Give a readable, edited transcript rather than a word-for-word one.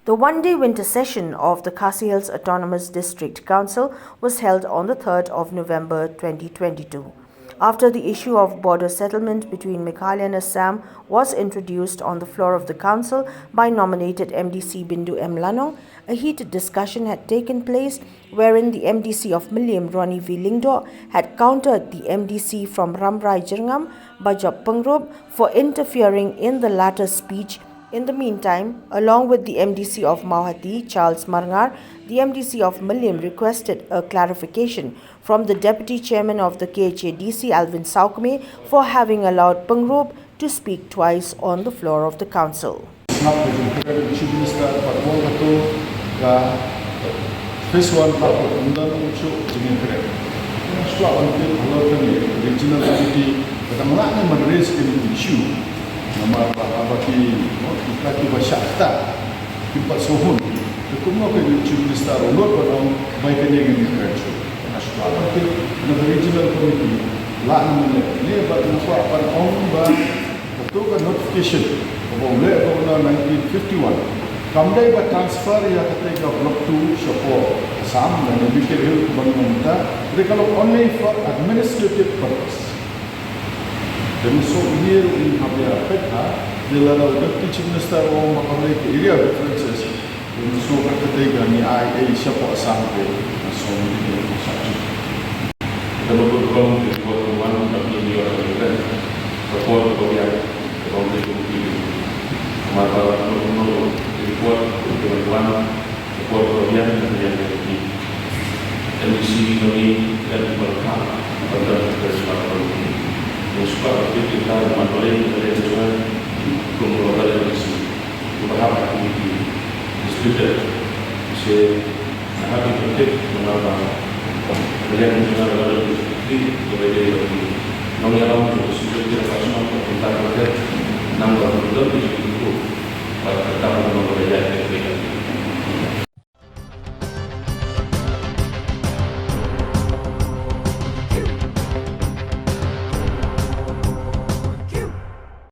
The one-day winter session of the Khasi Hills Autonomous District Council was held on the 3rd of November 2022. After the issue of border settlement between Meghalaya and Assam was introduced on the floor of the council by nominated MDC Bindo M Lanong, a heated discussion had taken place wherein the MDC of Mylliem, Ronnie V Lyngdoh, had countered the MDC from Rambrai Jyrngam, Bajop Pyngrope, for interfering in the latter's speech. In the meantime, along with the MDC of Mawhati, Charles Marngar, the MDC of Mylliem requested a clarification from the Deputy Chairman of the KHADC, Alvin Sawkmie, for having allowed Pyngrope to speak twice on the floor of the council. Nama bagi laki masyarakat tempat sohun kekumno ke Chief Minister ulur pada baik ini kerja nasional ke regional committee la namanya ni bagi apa on ba betul kan notification boleh pada 1951 kamdai ba transfer ya kata ke block 2 Shillong Assam dan MDC of Mawhati mereka kalau only for administrative purpose. Dan so here in Habia Pekha, the level of the Chief Minister of Mahkamah area references, dan so ketiga ni IA siapa sampai, so ini satu. Kita berpeluang di buat ruang bagi dia orang berkuat berbiak orang itu mata menurut dibuat berpeluang berkuat berbiak dan yang ini MDC ini dan berkah pada kesempatan ini. Suka kita memandai dari tujuan kumpulan MDC berharap ini distributed se habis penting menambah yang mengenal di berbeda lagi. Nongyalam itu sudah kita pasang tentang proyek 6 tahun lebih.